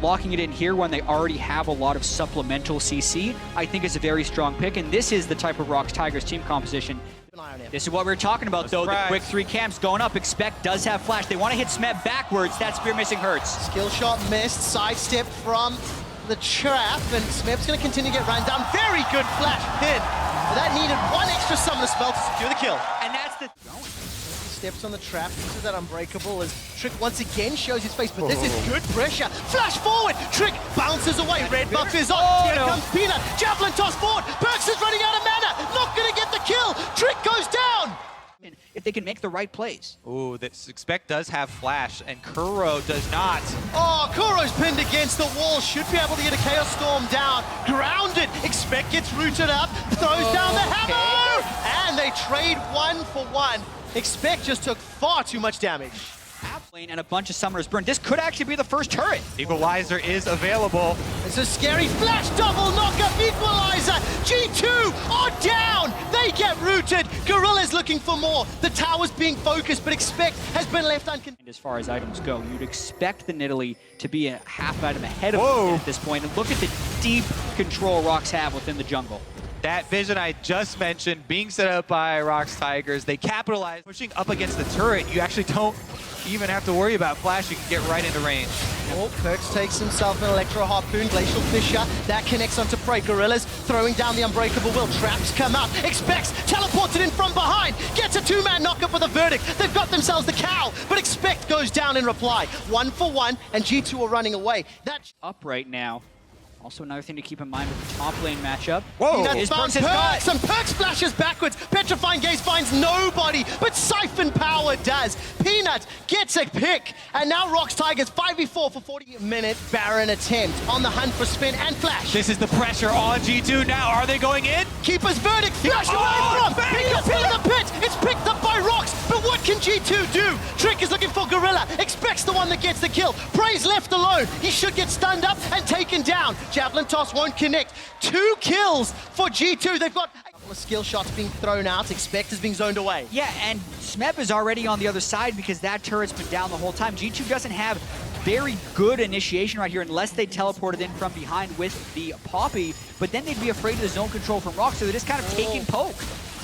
locking it in here when they already have a lot of supplemental CC, I think is a very strong pick, and this is the type of Rox Tigers team composition. This is what we were talking about, though. The quick 3 camps going up. Expect does have flash. They want to hit Smeb backwards. That spear missing hurts. Skill shot missed, sidestep from the trap, and Smeb's going to continue to get run down. Very good flash pin. But that needed one extra summoner spell to secure the kill. And that's the... Steps on the trap, uses that unbreakable as Trick once again shows his face, but this is good pressure. Flash forward, Trick bounces away, red buff is on, here comes Peanut, javelin toss forward, Perks is running out of mana, not gonna get the kill, Trick goes down! If they can make the right plays. Ooh, this Expect does have flash, and Kuro does not. Oh, Kuro's pinned against the wall, should be able to get a Chaos Storm down, grounded, Expect gets rooted up, throws down the hammer, and they trade 1 for 1. Expect just took far too much damage. And a bunch of summoners burned. This could actually be the first turret. Equalizer is available. It's a scary flash double knockup equalizer. G2 are down. They get rooted. Gorilla's looking for more. The tower's being focused, but Expect has been left uncontested. As far as items go, you'd expect the Nidalee to be a half item ahead of them at this point. And look at the deep control Rox have within the jungle. That vision I just mentioned being set up by Rox Tigers, they capitalize. Pushing up against the turret, you actually don't even have to worry about flash. You can get right into range. Oh, Perks takes himself an Electro Harpoon, Glacial Fissure, that connects onto prey. Gorillas throwing down the Unbreakable Will, traps come out, Expects, teleported in from behind, gets a 2-man knockup with a verdict. They've got themselves the cow, but Expect goes down in reply. 1 for 1, and G2 are running away. That's up right now. Also another thing to keep in mind with the top lane matchup. Whoa! Is Perks and Perks splashes backwards. Petrifying Gaze finds nobody, but Siphon Power does. Peanut gets a pick, and now Rox Tigers 5v4 for 40-minute Baron attempt on the hunt for spin and flash. This is the pressure on G2 now. Are they going in? Keeper's verdict, flash away from Peanut in the pit. It's picked up by Rox, but what can G2 do? Trick is looking for Gorilla, Expects the one that gets the kill. Prey's left alone. He should get stunned up and taken down. Javelin toss won't connect. 2 kills for G2. They've got a couple of skill shots being thrown out. Expect is being zoned away. Yeah, and Smeb is already on the other side because that turret's been down the whole time. G2 doesn't have very good initiation right here unless they teleported in from behind with the Poppy, but then they'd be afraid of the zone control from Rox, so they're just kind of taking poke.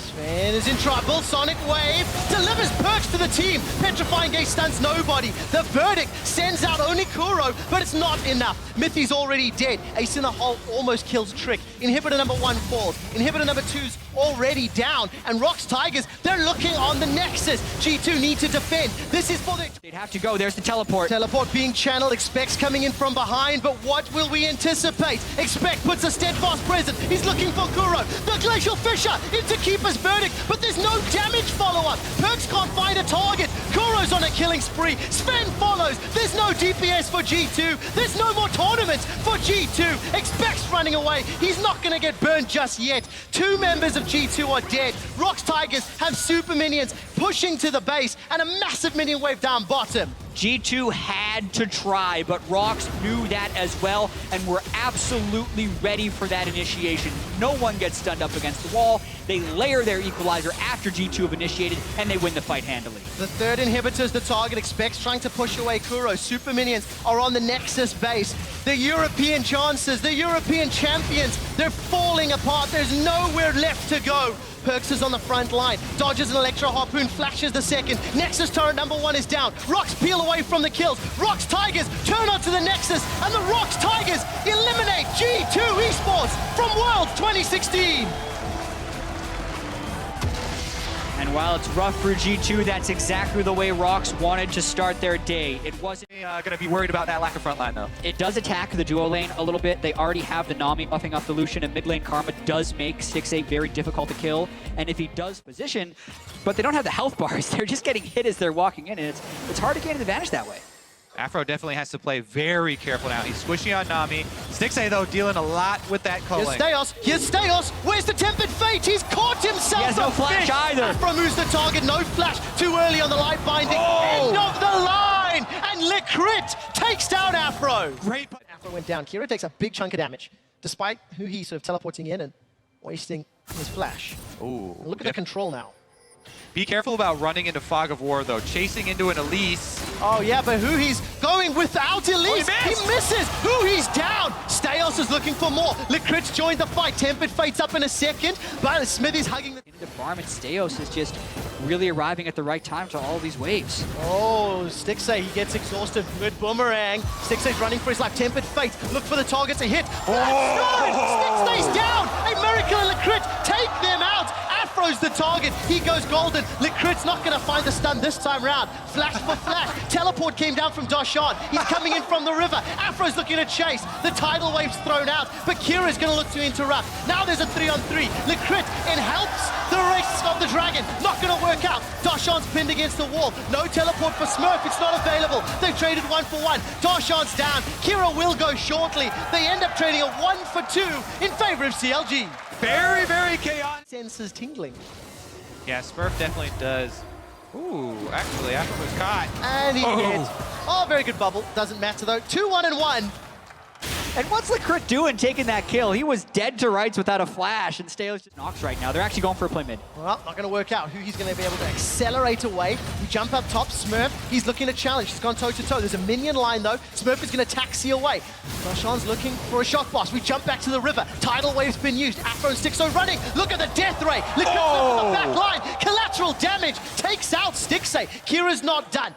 Sven is in trouble. Sonic Wave delivers Perks to the team. Petrifying Gaze stuns nobody. The verdict sends out only Kuro, but it's not enough. Mithy's already dead. Ace in the hole almost kills Trick. Inhibitor number 1 falls. Inhibitor number 2's already down. And Rox Tigers, they're looking on the Nexus. G2 need to defend. This is for the... They'd have to go. There's the teleport. Teleport being channeled. Expects coming in from behind, but what will we anticipate? Expect puts a steadfast present. He's looking for Kuro. The Glacial Fissure into Keeper's verdict, but there's no damage follow-up. Perks can't find a target. Kuro's on a killing spree. Sven follows. There's no DPS for G2. There's no more tournaments for G2. Expects running away. He's not going to get burned just yet. 2 members of G2 are dead. Rox Tigers have super minions pushing to the base and a massive minion wave down bottom. G2 had to try, but Rox knew that as well and were absolutely ready for that initiation. No one gets stunned up against the wall. They layer their equalizer after G2 have initiated, and they win the fight handily. The third inhibitor is the target. Expects trying to push away Kuro. Super minions are on the Nexus base. The European chances, the European champions, they're falling apart. There's nowhere left to go. Perks is on the front line. Dodges an Electro Harpoon, flashes the second. Nexus turret number 1 is down. Rox peel away from the kills. Rox Tigers turn onto the Nexus, and the Rox Tigers eliminate G2 Esports from Worlds 2016. And while it's rough for G2, that's exactly the way Rox wanted to start their day. It wasn't Going to be worried about that lack of front line, though. It does attack the duo lane a little bit. They already have the Nami buffing up the Lucian, and mid lane Karma does make 6-8 very difficult to kill. And if he does position, but they don't have the health bars, they're just getting hit as they're walking in, and it's hard to gain an advantage that way. Afro definitely has to play very careful now. He's squishy on Nami. Stixay, though, dealing a lot with that culling. Here's Steos. Where's the Tempered Fate? He's caught himself. He has no flash either. Afro moves the target. No flash. Too early on the light binding. End of the line. And Licrit takes down Afro. Great. Afro went down. Kira takes a big chunk of damage, despite who he's sort of teleporting in and wasting his flash. Ooh. Look at the control now. Be careful about running into Fog of War, though. Chasing into an Elise. Oh yeah, but who he's going without Elise. He misses. Who he's down. Steos is looking for more. Licritz joined the fight. Tempered Fate's up in a second, but Smithy's hugging the... Into farm, and Steos is just really arriving at the right time to all these waves. Oh, Stixay, he gets exhausted. Good boomerang. Stixay's running for his life. Tempered Fate, look for the target to hit. Stixay's down. A miracle and Licritz take them out. Afro's the target. He goes golden. Licritz not going to find the stun this time round. Flash for flash. Teleport came down from Dashan. He's coming in from the river. Afro's looking to chase. The tidal wave's thrown out, but Kira's going to look to interrupt. Now there's a 3-on-3. Licritz, it helps the race of the dragon. Not going to work out. Dashan's pinned against the wall. No teleport for Smurf. It's not available. They've traded 1-for-1. Dashan's down. Kira will go shortly. They end up trading a 1-for-2 in favor of CLG. Very, very chaotic. Senses tingling. Yeah, Smurf definitely does. Ooh, actually, Afro was caught. And he hit. Oh, very good bubble. Doesn't matter though. 2-1-1. And what's Licritz doing taking that kill? He was dead to rights without a flash, and Steos just knocks right now. They're actually going for a play mid. Well, not going to work out who he's going to be able to accelerate away. We jump up top. Smurf, he's looking to challenge. He's gone toe-to-toe. There's a minion line, though. Smurf is going to taxi away. Dashan's looking for a shot boss. We jump back to the river. Tidal wave's been used. Afro and Stixo running. Look at the death ray. Look at the back line. Collateral damage. Takes out Stixay. Kira's not done.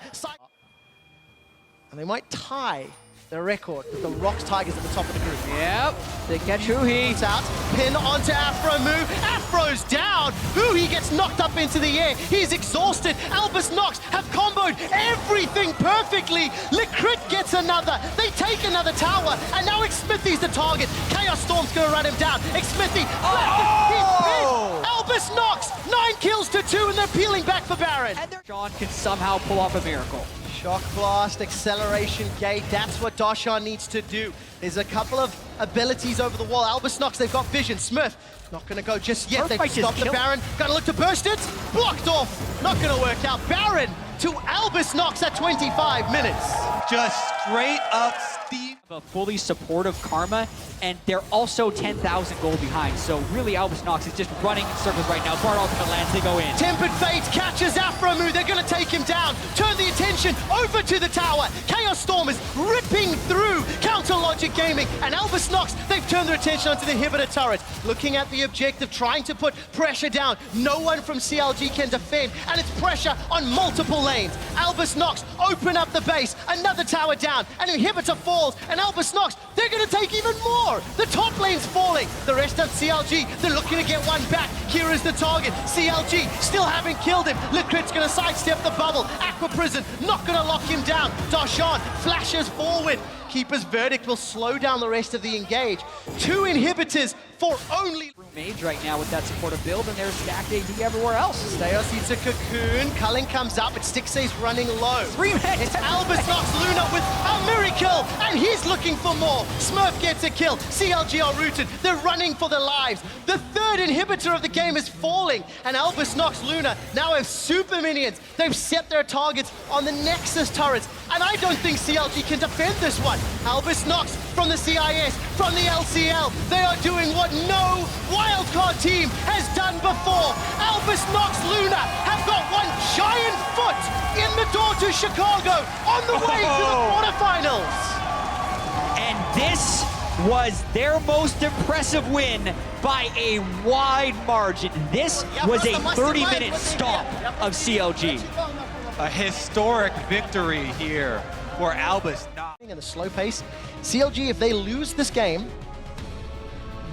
And they might tie the record with the Rocks Tigers at the top of the group. Yep, they catch Huhi. It's out, pin onto Afro move. Afro's down. Huhi gets knocked up into the air. He's exhausted. Albus Nox have comboed everything perfectly. Licritz gets another. They take another tower, and now Xmithy's the target. Chaos Storm's gonna run him down. Xmithy, he's pinned. Albus Nox, 9 kills to 2, and they're peeling back for Baron. And Sean can somehow pull off a miracle. Shock Blast, Acceleration Gate, that's what Dashan needs to do. There's a couple of abilities over the wall. Albus Nox, they've got vision. Smurf, not gonna go just yet. They've stopped the Baron. Gotta look to burst it. Blocked off. Not gonna work out. Baron to Albus Nox at 25 minutes. Just straight up steam. A fully supportive Karma, and they're also 10,000 gold behind. So really, Albus Nox is just running in circles right now. Bard ultimate lands, they go in. Tempered Fate catches Afromu. They're going to take him down. Turn the attention over to the tower. Chaos Storm is ripping through Counter Logic Gaming. And Albus Nox, they've turned their attention onto the inhibitor turret. Looking at the objective, trying to put pressure down. No one from CLG can defend. And it's pressure on multiple lanes. Albus Nox, open up the base. Another tower down. An inhibitor falls. And Albus Nox, they're going to take even more. The top lane's falling. The rest of CLG, they're looking to get one back. Kira's the target. CLG still haven't killed him. Licritz going to sidestep the bubble. Aqua Prison not going to lock him down. Dashan flashes forward. Keeper's Verdict will slow down the rest of the engage. 2 inhibitors for only... Mage right now with that supportive build, and there's stacked AD everywhere else. Steos eats a cocoon. Culling comes up, but Stixay's running low. 3-man. It's Albus Nox Luna with a miracle, and he's looking for more. Smurf gets a kill. CLG are rooted. They're running for their lives. The 3rd inhibitor of the game is falling, and Albus Nox Luna now have super minions. They've set their targets on the Nexus turrets, and I don't think CLG can defend this one. Albus Nox from the CIS, from the LCL, they are doing what no wildcard team has done before. Albus Nox Luna have got one giant foot in the door to Chicago on the way to the quarterfinals. And this was their most impressive win by a wide margin. This was a 30-minute stomp of CLG. A historic victory here for Albus Nox. In the slow pace, CLG, if they lose this game,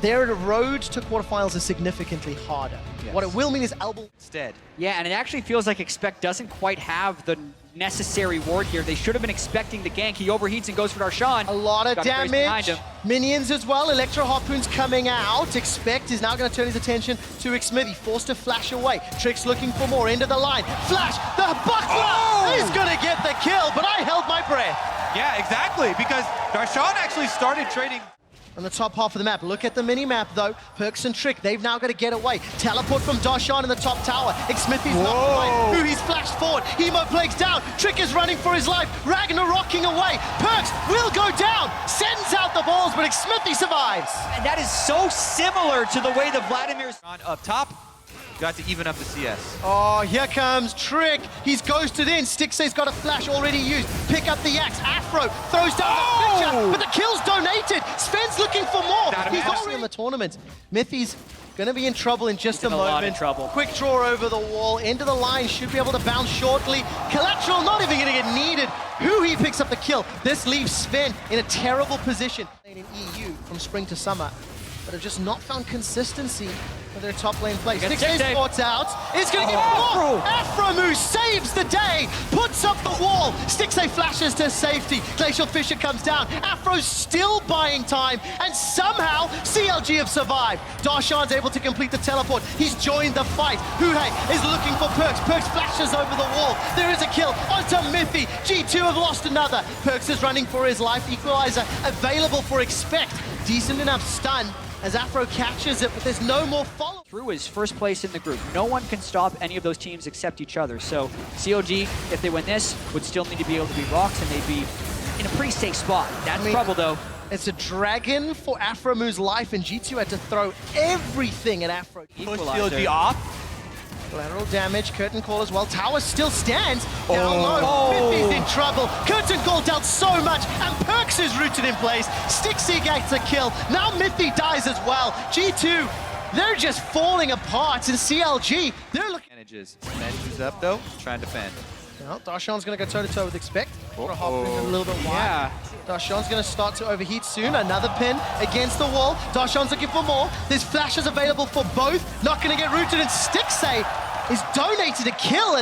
their road to quarterfinals is significantly harder. Yes. What it will mean is Albus instead. Yeah, and it actually feels like Expect doesn't quite have the necessary ward here. They should have been expecting the gank. He overheats and goes for Darshan. A lot of damage. Minions as well. Electro Harpoon's coming out. Expect is now going to turn his attention to Xmithy. Forced to flash away. Trick's looking for more. End of the line. Flash. The buckler is going to get the kill, but I held my breath. Yeah, exactly, because Darshan actually started trading on the top half of the map. Look at the mini-map, though. Perks and Trick, they've now got to get away. Teleport from Darshan in the top tower. Xmithy's not away. He's flashed forward. Hemo Plague's down. Trick is running for his life. Ragnarocking away. Perks will go down. Sends out the balls, but Xmithy survives. And that is so similar to the way the Vladimir's on up top. Got to even up the CS. Oh, here comes Trick. He's ghosted in. Stixay's got a flash already used. Pick up the axe. Afro throws down the Fisher, but the kill's donated. Sven's looking for more. He's already in the tournament. Mithy's gonna be in trouble in just a moment. A lot of trouble. Quick draw over the wall, into the line, should be able to bounce shortly. Collateral not even gonna get needed. He picks up the kill. This leaves Sven in a terrible position. In EU from spring to summer, but have just not found consistency for their top lane play. Stixay sports out. It's gonna get blocked. Afro saves the day, puts up the wall. Stixay flashes to safety. Glacial Fisher comes down. Afro's still buying time, and somehow CLG have survived. Darshan's able to complete the teleport. He's joined the fight. Huhei is looking for Perks. Perks flashes over the wall. There is a kill onto Mithy. G2 have lost another. Perks is running for his life. Equalizer available for Expect. Decent enough stun as Afro catches it, but there's no more follow. Through his first place in the group. No one can stop any of those teams except each other. So CLG, if they win this, would still need to be able to beat Rox, and they'd be in a pretty safe spot. That's trouble, though. It's a dragon for Afromu's life, and G2 had to throw everything at Afro. Push CLG off. Collateral damage, curtain call as well. Tower still stands. Down low. Mithy's in trouble. Curtain call dealt so much, and Perks is rooted in place. Stixay gets a kill. Now Mithy dies as well. G2, they're just falling apart. And CLG, they're looking. Manages. Manages up though, trying to defend. Well, Darshan's going to go toe-to-toe with Expect. Gonna hop in a little bit wide. Darshan's going to start to overheat soon. Another pin against the wall. Darshan's looking for more. There's flashes available for both. Not going to get rooted, and Stixay is donated a kill.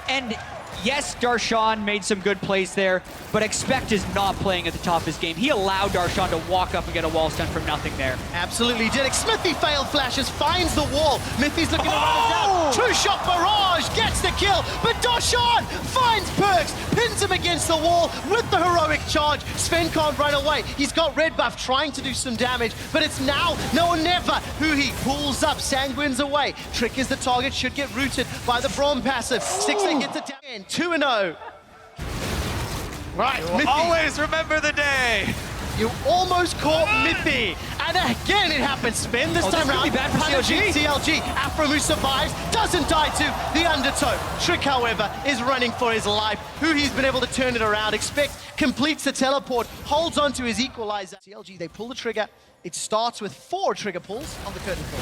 And yes, Darshan made some good plays there, but Expect is not playing at the top of his game. He allowed Darshan to walk up and get a wall stun from nothing there. Absolutely did. Smithy failed flashes, finds the wall. Mithy's looking to run it down. Two-shot barrage, gets the kill, but Darshan finds Perks, pins him against the wall with the heroic charge. Sven can't run away. He's got red buff trying to do some damage, but it's now, no or never. He pulls up, Sanguine's away. Trick is the target, should get rooted by the Braum passive. Stixay gets it down. 2-0. Right, Mithy. Always remember the day. You almost caught Mithy. And again, it happens. Spin this time around. Really bad for CLG. CLG. Afromu survives, doesn't die to the undertow. Trick, however, is running for his life. He's been able to turn it around. Expect completes the teleport, holds on to his equalizer. CLG, they pull the trigger. It starts with 4 trigger pulls on the curtain call.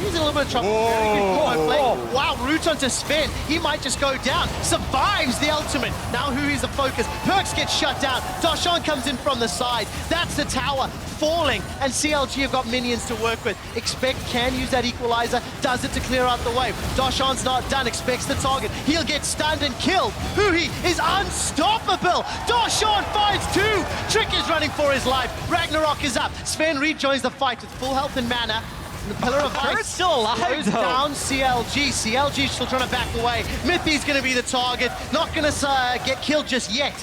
He's in a little bit of trouble. Very good call play. Wow, root onto Sven. He might just go down. Survives the ultimate. Now he's the focus. Perks gets shut down. Darshan comes in from the side. That's the tower falling, and CLG have got minions to work with. Expect can use that equalizer. Does it to clear out the wave. Darshan's not done. Expects the target. He'll get stunned and killed. Huhi is unstoppable. Darshan finds 2. Trick is running for his life. Ragnarok is up. Sven rejoins the fight with full health and mana. The Pillar of Ice still alive, goes down CLG. CLG still trying to back away. Mithy's going to be the target. Not going to get killed just yet.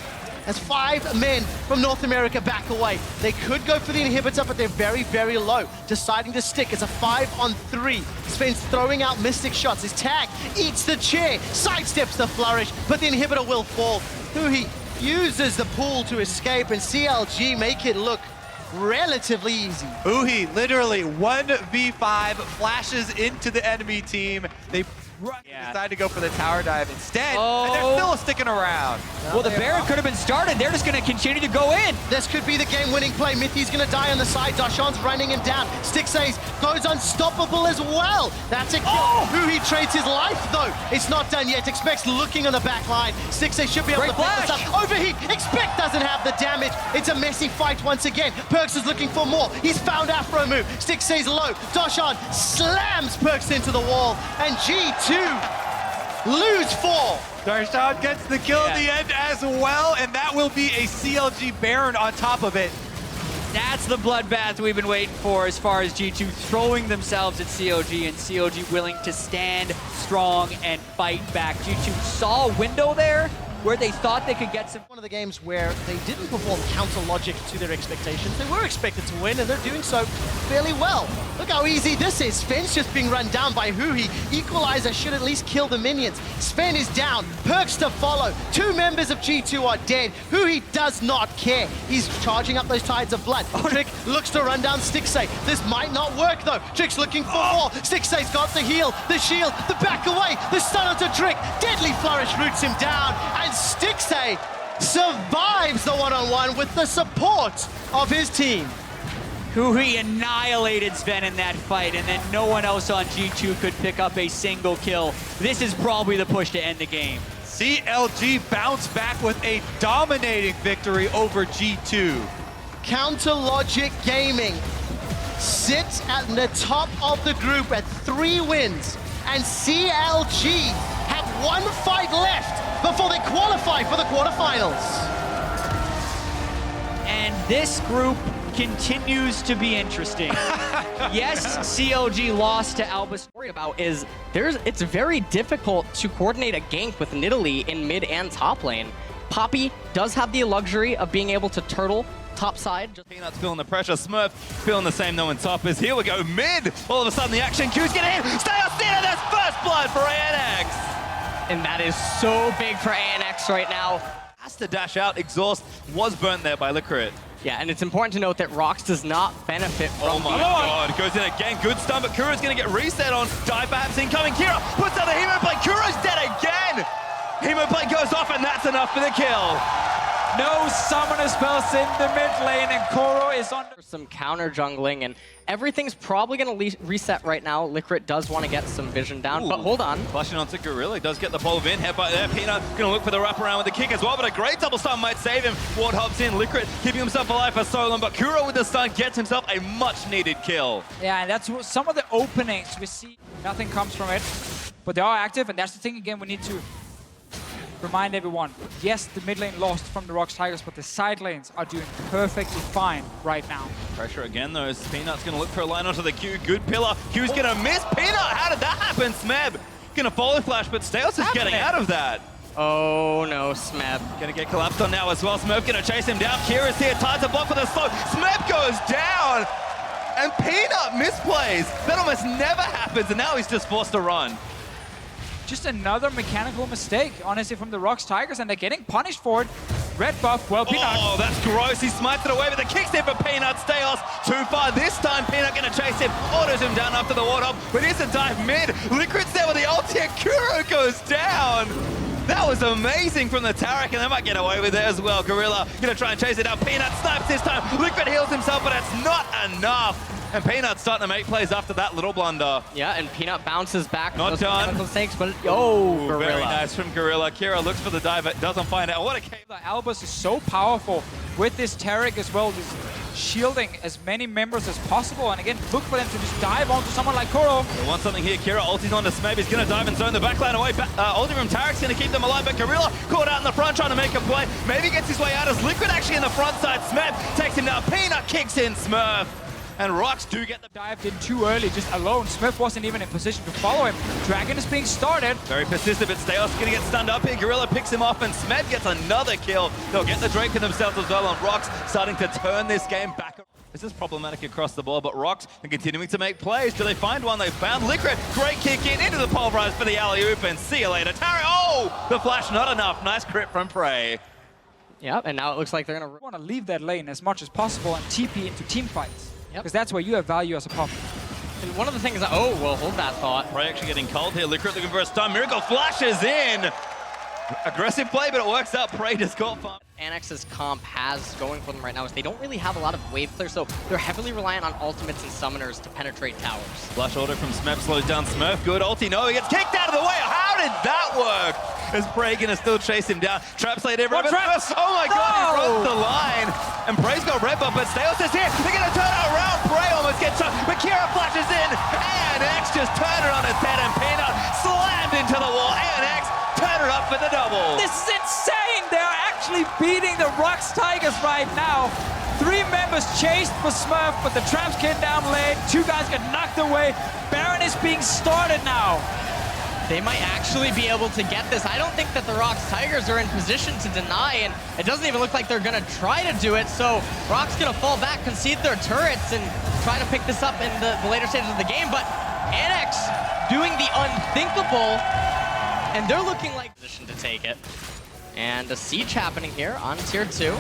As 5 men from North America back away. They could go for the inhibitor, but they're very, very low. Deciding to stick. It's a 5-on-3. Sven's throwing out mystic shots. His tag eats the chair. Sidesteps the flourish, but the inhibitor will fall. He uses the pool to escape, and CLG make it look relatively easy. Uhi literally 1v5 flashes into the enemy team. They decide to go for the tower dive instead, and they're still sticking around. Well, the Baron could have been started. They're just going to continue to go in. This could be the game-winning play. Mithy's going to die on the side. Darshan's running him down. Stixay goes unstoppable as well. That's a kill. He trades his life, though. It's not done yet. Expect's looking on the back line. Stixay should be able to pick this up. Overheat. Expect doesn't have the damage. It's a messy fight once again. Perks is looking for more. He's found Afromu. Stixay's low. Darshan slams Perks into the wall, and G2 lose 4. Darshan gets the kill at the end as well, and that will be a CLG Baron on top of it. That's the bloodbath we've been waiting for as far as G2 throwing themselves at CLG, and CLG willing to stand strong and fight back. G2 saw a window there where they thought they could get some. One of the games where they didn't perform counter logic to their expectations. They were expected to win, and they're doing so fairly well. Look how easy this is. Sven's just being run down by Huhi. Equalizer should at least kill the minions. Sven is down. Perks to follow. 2 members of G2 are dead. Huhi does not care. He's charging up those tides of blood. Trick looks to run down Stixay. This might not work though. Trick's looking for more. Stixay's got the heal, the shield, the back away, the stun onto Trick. Deadly Flourish roots him down, and Stixay survives the one-on-one with the support of his team. Huhi annihilated Sven in that fight, and then no one else on G2 could pick up a single kill. This is probably the push to end the game. CLG bounced back with a dominating victory over G2. Counter Logic Gaming sits at the top of the group at 3 wins, and CLG have 1 fight left before they qualify for the quarterfinals. And this group continues to be interesting. Yes, CLG lost to Albus. Worried about is it's very difficult to coordinate a gank with Nidalee in mid and top lane. Poppy does have the luxury of being able to turtle top side. Peanut's feeling the pressure. Smurf feeling the same though in top is here we go mid. All of a sudden the action queue's getting in. Stay on Cena, that's first blood for ANX. And that is so big for ANX right now. Has to dash out. Exhaust was burnt there by Licrit. Yeah, and it's important to note that Rox does not benefit from Oh my god, goes in again, good stun, but Kuro's gonna get reset on. Dive perhaps incoming. Kira puts out the Hemoblade. Kuro's dead again. Hemoblade goes off and that's enough for the kill. No summoner spells in the mid lane, and Koro is on some counter jungling, and everything's probably going to reset right now. Licrit does want to get some vision down, Ooh. but hold on. Flashing onto Gorilla, does get the pole in, headbutt there. Peanut gonna look for the wraparound with the kick as well, but a great double stun might save him. Ward hops in, Licrit keeping himself alive for so long, but Kuro with the stun gets himself a much needed kill. Yeah, and that's some of the openings we see. Nothing comes from it, but they are active, and that's the thing again we need to remind everyone. Yes, the mid lane lost from the Rox Tigers, but the side lanes are doing perfectly fine right now. Pressure again though, as Peanut's gonna look for a line onto the Q. Good pillar. Q's gonna miss. Peanut, how did that happen? Smeb gonna follow flash, but Stales is getting out of that. Oh no, Smeb. Gonna get collapsed on now as well. Smurf gonna chase him down. Kira's here, ties a block with a slow. Smeb goes down! And Peanut misplays. That almost never happens, and now he's just forced to run. Just another mechanical mistake, honestly, from the Rox Tigers, and they're getting punished for it. Red buff, well, Peanut. Oh, that's gross. He smites it away, but the kick's in for Peanut. Stales too far. This time, Peanut gonna chase him. Autos him down after the ward up, but here's a dive mid. Licrit's there with the ulti, and Kuro goes down. That was amazing from the Taric, and they might get away with it as well. Gorilla gonna try and chase it down. Peanut snipes this time. Licrit heals himself, but it's not enough. And Peanut's starting to make plays after that little blunder. Yeah, and Peanut bounces back. Not done. Mistakes, but Gorilla. Very nice from Gorilla. Kira looks for the dive, but doesn't find it. What a cave. Albus is so powerful with this Taric as well, just shielding as many members as possible. And again, look for them to just dive onto someone like Koro. They want something here. Kira ultis onto Smeb. He's going to dive and zone the backline away. Ulti from Taric's going to keep them alive, but Gorilla caught out in the front trying to make a play. Maybe gets his way out as Licrit actually in the front side. Smeb takes him down. Peanut kicks in Smurf. And Rox do get the Dived in too early, just alone. Smith wasn't even in position to follow him. Dragon is being started. very persistent, but Stales going to get stunned up here. Gorilla picks him off, and Smed gets another kill. They'll get the Drake for themselves as well, and Rox starting to turn this game back. This is problematic across the board, but Rox are continuing to make plays. Do they find one? They found Licrit. Great kick in into the pulverize for the alley-oop, and see you later. Tari, oh! The flash not enough. Nice crit from Prey. Yeah, and now it looks like they're going to want to leave that lane as much as possible and TP into team fights. Yep. Because that's where you have value as a pop. And one of the things that, oh, well, hold that thought. Prey actually getting cold here. Licrit looking for a stun. Miracle flashes in. Aggressive play, but it works out. Prey just got fun. Annex's comp has going for them right now is they don't really have a lot of wave clear, so they're heavily reliant on ultimates and summoners to penetrate towers. Flash order from Smurf slows down Smurf. Good ulti. No, he gets kicked out of the way. How did that work? Is Prey gonna still chase him down? Traps laid everywhere. Traps? Oh my god, he No! runs the line. And Prey's got red buff, but Stales is here. They're gonna turn it around. Prey almost gets shot. But Kira flashes in. ANX just turned it on its head, and Peanut slammed into the wall. ANX turned it up for the double. This is insane! They are actually beating the Rox Tigers right now. 3 members chased for Smurf, but the traps came down late. 2 guys got knocked away. Baron is being started now. They might actually be able to get this. I don't think that the Rox Tigers are in position to deny, and it doesn't even look like they're gonna try to do it, so Rock's gonna fall back, concede their turrets, and try to pick this up in the later stages of the game, but Annex doing the unthinkable, and they're looking like position to take it. And a siege happening here on tier 2.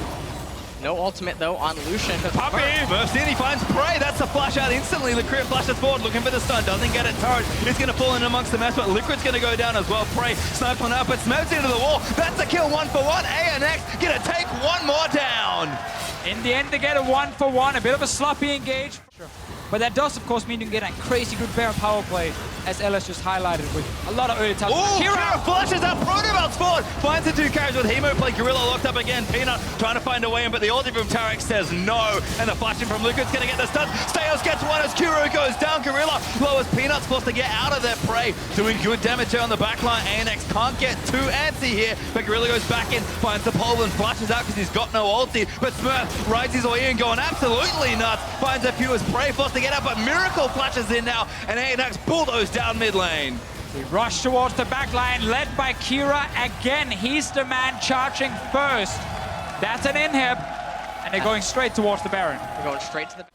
No ultimate, though, on Lucian. Puppy! Bursts in, he finds Prey. That's the flash out instantly. Liquid flashes forward, looking for the stun. Doesn't get it. Turret is going to fall in amongst the mess, but Liquid's going to go down as well. Prey sniped one out, but Smeb's into the wall. That's a kill 1-for-1. ANX going to take one more down. In the end, they get a 1-for-1, a bit of a sloppy engage. But that does, of course, mean you can get a crazy good Baron power play, as Ellis just highlighted, with a lot of early touch. Ooh, Kira flashes out, Protobolt's forward, finds the two carries with Hemo play, Gorilla locked up again, Peanut trying to find a way in, but the ulti from Tarek says no, and the flashing from Liquid's gonna get the stun. Steos gets one as Kuro goes down, Gorilla lowers Peanut's forced to get out of their prey, doing good damage here on the backline. ANX can't get too antsy here, but Gorilla goes back in, finds the pole and flashes out because he's got no ulti, but Smurf rides his way in, going absolutely nuts, finds a few as Prey forced to get up, but Miracle flashes in now, and ANX bulldoze down mid lane. We rush towards the back line, led by Kira again. He's the man charging first. That's an inhib, and they're going straight towards the Baron. They're going straight to the...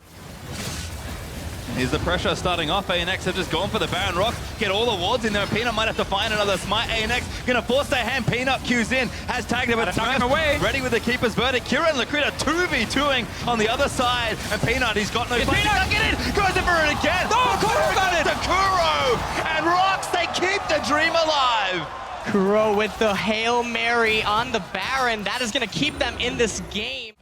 Here's the pressure starting off. ANX have just gone for the Baron Rock. Get all the wards in there. Peanut might have to find another smite. ANX gonna force their hand. Peanut queues in. Has tagged him, but knock him away. Ready with the Keeper's Verdict. Kira and Liquid are 2v2ing on the other side. And Peanut, he's got no flash. He can't get in. Goes in for it again. No, Kuro got it. To Kuro. And Rocks, they keep the dream alive. Kuro with the Hail Mary on the Baron. That is gonna keep them in this game.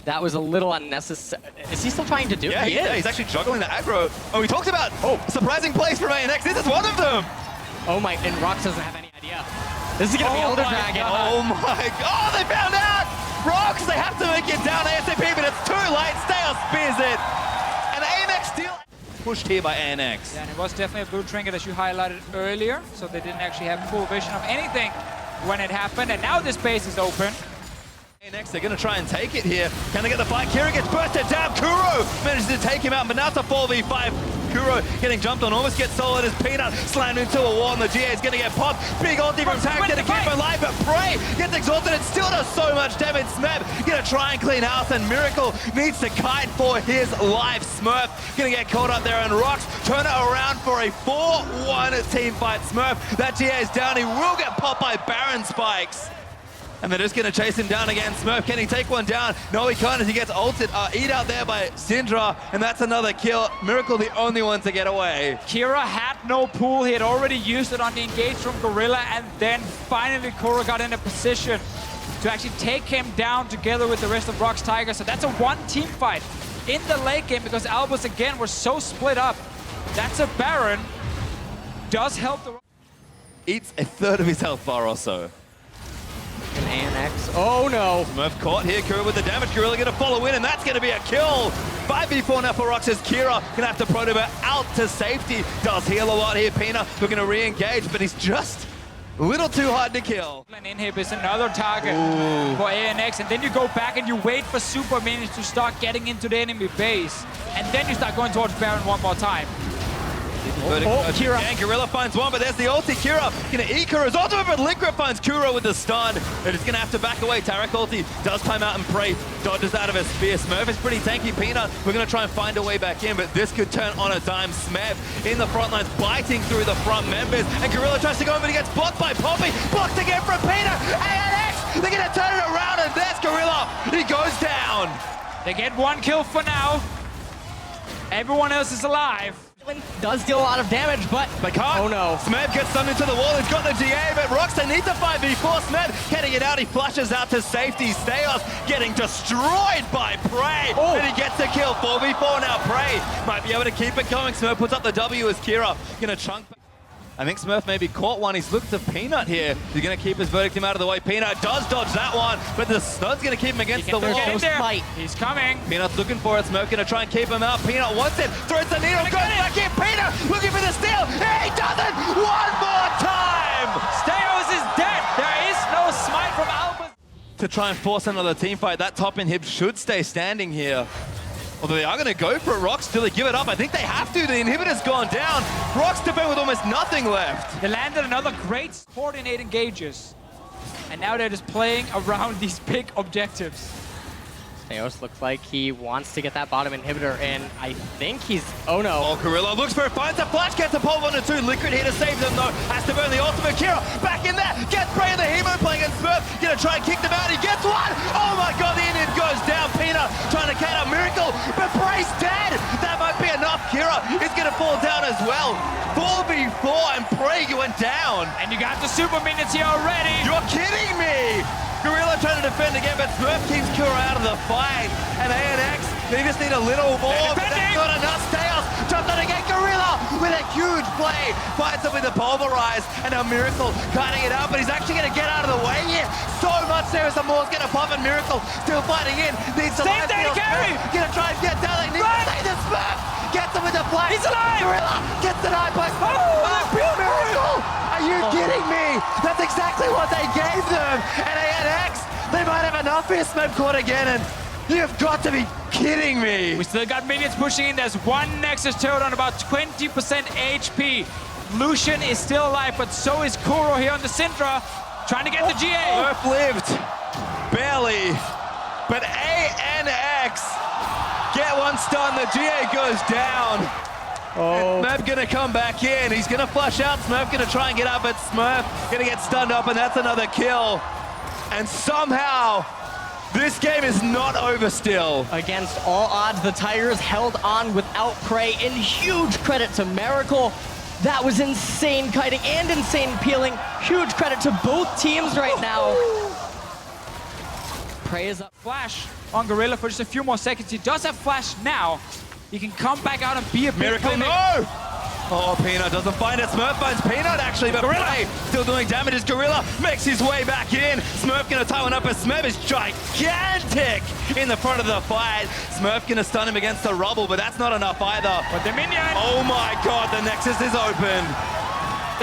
That was a little unnecessary. Is he still trying to do it? Yeah, he's actually juggling the aggro. Oh, we talked about surprising plays from ANX. This is one of them. Oh my, and Rox doesn't have any idea. This is gonna be Elder Dragon. Oh my god. Oh, they found out! Rocks, they have to make it down ASAP, but it's too late. Steos spears it. And ANX still pushed here by ANX. Yeah, and it was definitely a blue trinket, as you highlighted earlier, so they didn't actually have full vision of anything when it happened, and now this space is open. Next, they're going to try and take it here. Can they get the fight? Kira gets bursted down. Kuro manages to take him out, but now it's a 4v5. Kuro getting jumped on, almost gets solid as Peanut slammed into a wall, and the GA is going to get popped. Big ulti from Tarek to keep alive, but Prey gets exhausted and still does so much damage. Smeb going to try and clean house, and Miracle needs to kite for his life. Smurf going to get caught up there, and Rocks turn it around for a 4-1 team fight. Smurf, that GA is down. He will get popped by Baron Spikes. And they're just going to chase him down again. Smurf, can he take one down? No, he can't as he gets ulted. Eat out there by Syndra, and that's another kill. Miracle the only one to get away. Kira had no pool. He had already used it on the engage from Gorilla, and then finally Kuro got in a position to actually take him down together with the rest of Rox Tigers. So that's a one-team fight in the late game because Albus, again, were so split up. That's a Baron. Does help the... Eats a third of his health bar or so. ANX. Oh no. Smurf caught here. Kira with the damage. Gorilla going to follow in, and that's going to be a kill. 5v4 now for Rox as Kira going to have to Protobert out to safety. Does heal a lot here. Pina looking to re-engage, but he's just a little too hard to kill. An inhib is another target for ANX, and then you go back and you wait for super minions to start getting into the enemy base, and then you start going towards Baron one more time. Kira. And Gorilla finds one, but there's the ulti. Kira gonna eat Kuro's ultimate, but Liquid finds Kuro with the stun. They're just gonna have to back away. Tarek ulti does time out and Prey dodges out of his spear. Smurf is pretty tanky. Peanut, we're gonna try and find a way back in, but this could turn on a dime. Smeb in the front lines, biting through the front members, and Gorilla tries to go in, but he gets blocked by Poppy. Blocked again from Peanut. ANX, they're gonna turn it around, and there's Gorilla. He goes down. They get one kill for now. Everyone else is alive. Does deal a lot of damage, but they can't. Oh no. Smeb gets summoned to the wall. He's got the GA, but Rocks, they need to 5v4. Smeb getting it out. He flushes out to safety. Steos getting destroyed by Prey. And he gets a kill. 4v4 now. Prey might be able to keep it going. Smurf puts up the W as Kira gonna chunk. I think Smurf maybe caught one. He's looked to Peanut here. He's going to keep his verdict out of the way. Peanut does dodge that one, but the stun's going to keep him against the wall. He's coming. Peanut's looking for it. Smurf going to try and keep him out. Peanut wants it. Throws the needle. Goes back in. Peanut looking for the steal. He doesn't. One more time. Steos is dead. There is no smite from Albus. To try and force another team fight. That top inhib should stay standing here. Although they are going to go for it, Rox, till they give it up. I think they have to. The inhibitor's gone down. Rox defend with almost nothing left. They landed another great coordinate engages. And now they're just playing around these big objectives. Theos looks like he wants to get that bottom inhibitor, and I think he's... Oh no. Oh, Gorilla looks for it, finds a flash, gets a pole 1 and 2. Liquid here to save them though. Has to burn the ultimate. Kira back in there. Gets Bray in the Hemo playing against Smurf. Gonna try and kick them out. He gets one. Oh my god, the Indian goes down. Peanut trying to count a miracle, but Bray's dead. That might be enough. Kira is gonna fall down as well. 4v4 and Bray went down. And you got the super minions here already. You're kidding me! Gorilla trying to defend again, but Smurf keeps Kura out of the fight. And ANX, they just need a little more, but that's not enough. Stales jumped on again. Gorilla with a huge play. Fights up with the Pulverize, and now Miracle cutting it up, but he's actually going to get out of the way here. So much there, some more's going to pop, and Miracle still fighting in. Needs to Save Daddy Carry! Gonna try and get down. They need to save the Smurf. Gets him with the play. He's alive! Gorilla gets denied by Smurf. Miracle! Are you kidding me? That's exactly what they gave them. And ANX, they might have enough here. Smurf caught again, and you've got to be kidding me. We still got minions pushing in. There's one Nexus turret on about 20% HP. Lucian is still alive, but so is Kuro here on the Syndra, trying to get the GA. Smurf lived. Barely. But ANX get one stun. The GA goes down. Oh. Smurf gonna come back in. He's gonna flush out. Smurf gonna try and get up, but Smurf gonna get stunned up, and that's another kill. And somehow, this game is not over still. Against all odds, the Tigers held on without Prey, and huge credit to Miracle. That was insane kiting and insane peeling. Huge credit to both teams right now. Prey is up. Flash on Gorilla for just a few more seconds. He does have Flash now. He can come back out and be a big Miracle, playmaker. no! Oh, Peanut doesn't find it. Smurf finds Peanut, actually, but Prey still doing damage as Gorilla makes his way back in. Smurf gonna tie one up, but Smurf is gigantic in the front of the fight. Smurf gonna stun him against the rubble, but that's not enough either. But the minion! Oh my god, the Nexus is open.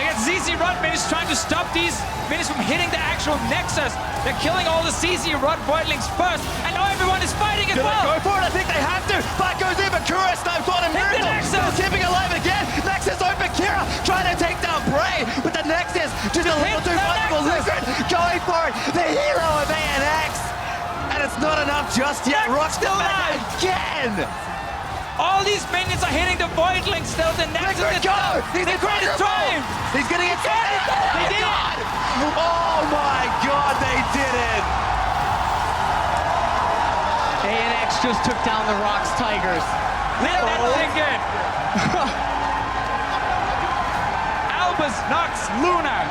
They get ZZ Rod minions trying to stop these minions from hitting the actual Nexus. They're killing all the CZ Rod Voidlings first, and now everyone is fighting as Do well. they go for it? I think they have to. Fight goes in, but Kura snipes on a Miracle. Still keeping alive again. Nexus open. Kira trying to take down Bray, but the Nexus just a little too much for Liquid. Going for it. The hero of ANX. And it's not enough just yet. Rock's still alive again. All these minions are hitting the Voidlings still. The Nexus Liquid, is go! He's incredible time. He's gonna get it. They did it. Oh my god, they did it. ANX just took down the Rocks Tigers. Let that sink in. Albus Nox Luna